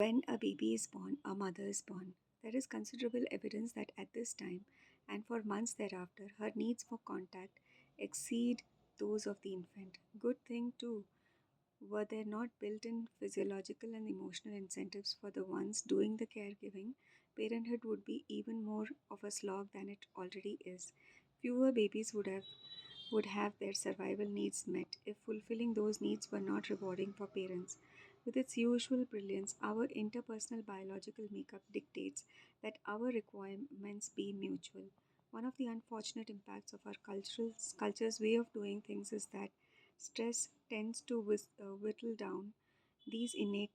When a baby is born, a mother is born. There is considerable evidence that at this time, and for months thereafter, her needs for contact exceed those of the infant. Good thing too, were there not built in physiological and emotional incentives for the ones doing the caregiving, parenthood would be even more of a slog than it already is. Fewer babies would have their survival needs met if fulfilling those needs were not rewarding for parents. With its usual brilliance, our interpersonal biological makeup dictates that our requirements be mutual. One of the unfortunate impacts of our culture's way of doing things is that stress tends to whittle down these innate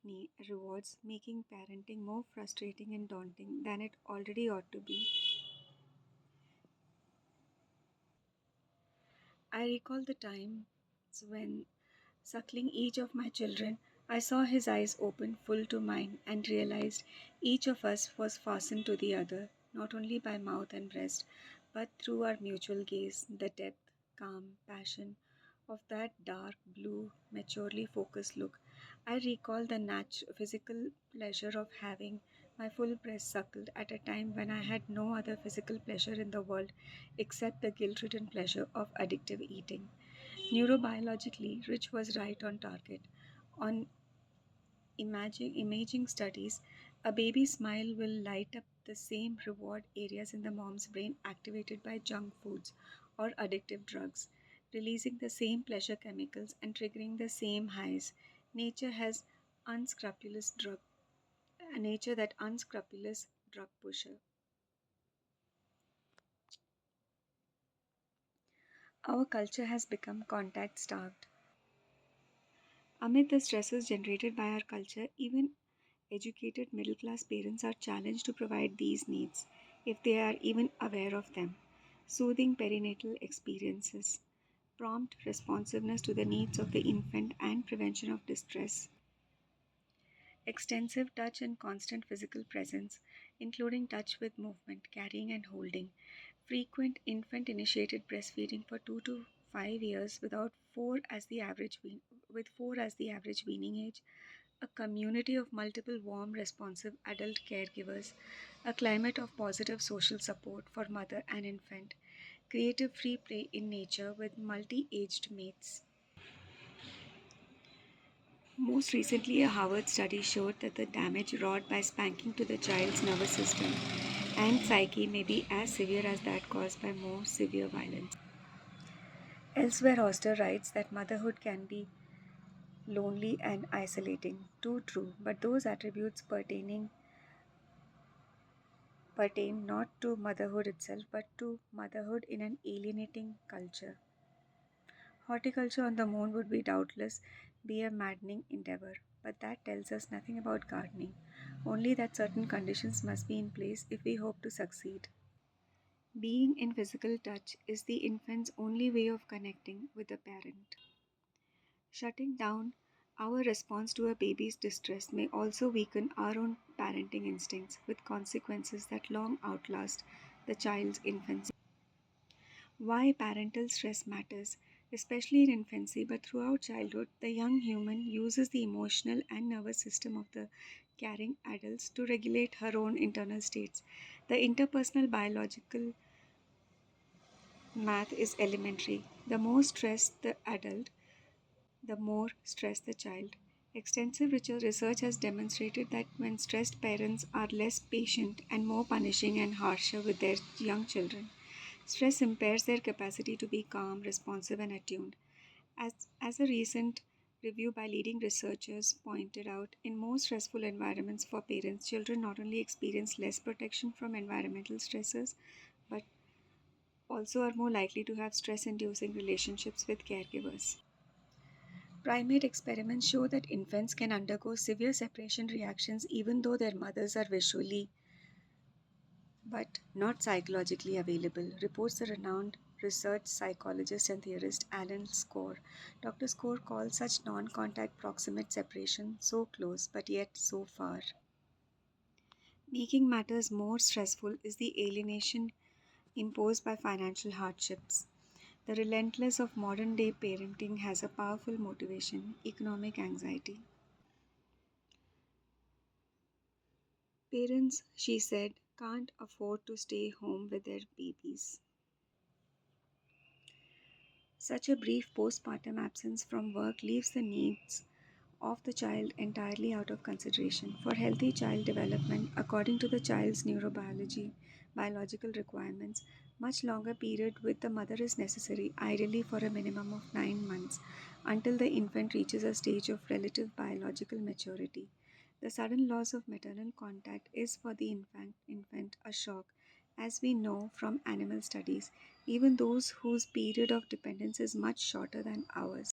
rewards, making parenting more frustrating and daunting than it already ought to be. I recall the times when, suckling each of my children, I saw his eyes open full to mine and realized each of us was fastened to the other, not only by mouth and breast, but through our mutual gaze, the depth, calm, passion of that dark blue, maturely focused look. I recall the physical pleasure of having my full breast suckled at a time when I had no other physical pleasure in the world except the guilt ridden pleasure of addictive eating. Neurobiologically, Rich was right on target. On imaging studies, a baby's smile will light up the same reward areas in the mom's brain activated by junk foods or addictive drugs, releasing the same pleasure chemicals and triggering the same highs. Nature has unscrupulous drug nature that unscrupulous drug pusher. Our culture has become contact starved. Amid the stresses generated by our culture, even educated middle class parents are challenged to provide these needs if they are even aware of them. Soothing perinatal experiences, prompt responsiveness to the needs of the infant, and prevention of distress. Extensive touch and constant physical presence, including touch with movement, carrying and holding. Frequent infant initiated breastfeeding for 2 to 5 years with 4 as the average weaning age. A community of multiple warm, responsive adult caregivers, a climate of positive social support for mother and infant, creative free play in nature with multi aged mates. Most recently, a Harvard study showed that the damage wrought by spanking to the child's nervous system and psyche may be as severe as that caused by more severe violence. Elsewhere, Oster writes that motherhood can be lonely and isolating. Too true, but those attributes pertain not to motherhood itself, but to motherhood in an alienating culture. Horticulture on the moon would be doubtless be a maddening endeavor, but that tells us nothing about gardening, only that certain conditions must be in place if we hope to succeed. Being in physical touch is the infant's only way of connecting with the parent. Shutting down our response to a baby's distress may also weaken our own parenting instincts with consequences that long outlast the child's infancy. Why parental stress matters, especially in infancy but throughout childhood, the young human uses the emotional and nervous system of the caring adults to regulate her own internal states. The interpersonal biological math is elementary. The more stressed the adult, the more stressed the child. Extensive research has demonstrated that when stressed parents are less patient and more punishing and harsher with their young children. Stress impairs their capacity to be calm, responsive, and attuned. As a recent review by leading researchers pointed out, in more stressful environments for parents, children not only experience less protection from environmental stressors, but also are more likely to have stress inducing relationships with caregivers. Primate experiments show that infants can undergo severe separation reactions even though their mothers are visually but not psychologically available, reports the renowned research psychologist and theorist Alan Score. Dr. Score calls such non contact proximate separation so close but yet so far. Making matters more stressful is the alienation imposed by financial hardships. The relentless of modern day parenting has a powerful motivation economic anxiety. Parents, she said, can't afford to stay home with their babies. Such a brief postpartum absence from work leaves the needs of the child entirely out of consideration. For healthy child development, according to the child's biological requirements, much longer period with the mother is necessary, ideally for a minimum of 9 months, until the infant reaches a stage of relative biological maturity. The sudden loss of maternal contact is for the infant a shock, as we know from animal studies, even those whose period of dependence is much shorter than ours.